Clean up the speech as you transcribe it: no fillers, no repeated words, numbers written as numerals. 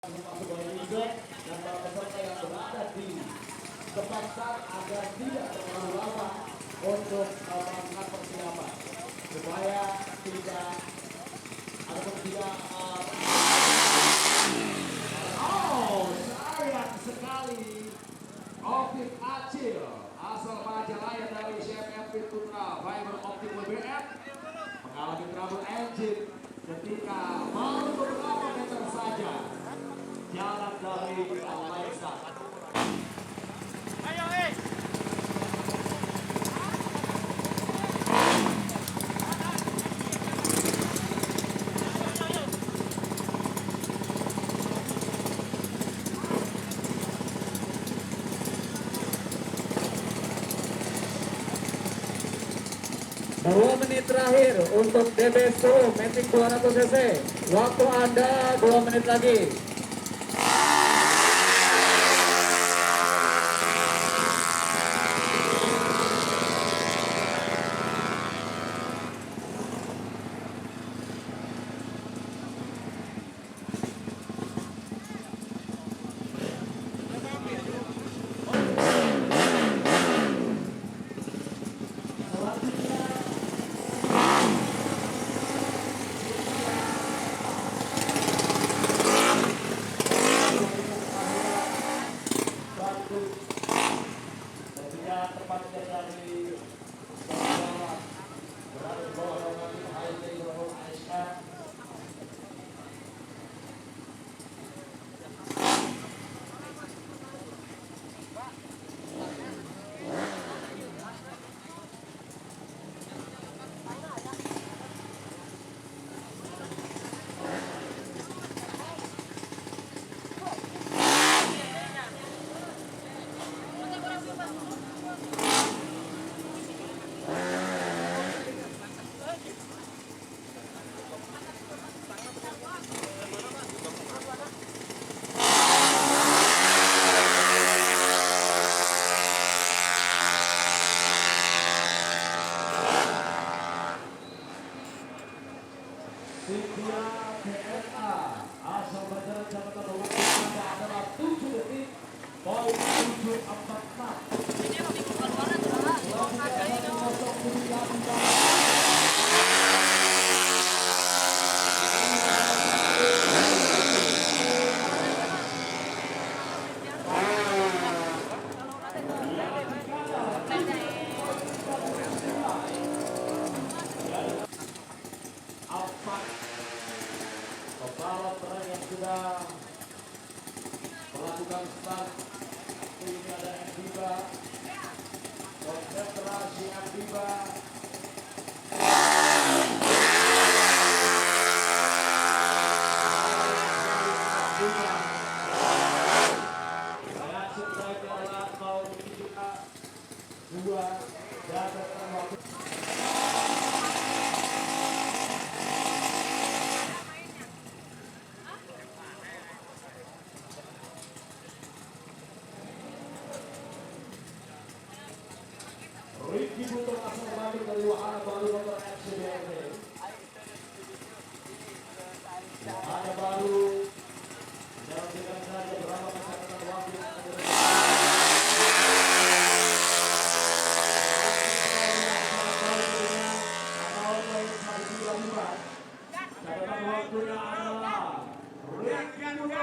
masuk oleh Liga dan para peserta yang berada di tempat start agar tidak terlalu lama untuk melakukan persiapan supaya tidak ada tidak sayang sekali Optik Acil asal Majalaya dari CMFP Putra Fiber Optik WBF mengalami trouble engine ketika mau beberapa meter saja jalan dari Al-Maisa. Ayo, Dua menit terakhir untuk DB10 Matic 200 cc. Waktu Anda 2 menit lagi. Cynthia PNA asal Banjaran Jakarta waktu Anda adalah 7 detik poin 744. Ini mau dikeluaran Pembalap terakhir yang sudah melakukan start ini ada Andiba, konsentrasi Andiba. Reaksi terakhir adalah 0.2 dan waktu. Ricky Butuh asal Bandung dari Wahana Baru motor FCBRD. Wahana Baru dalam dengan saja berapa masyarakat wakil catatan waktunya adalah Ricky Butuh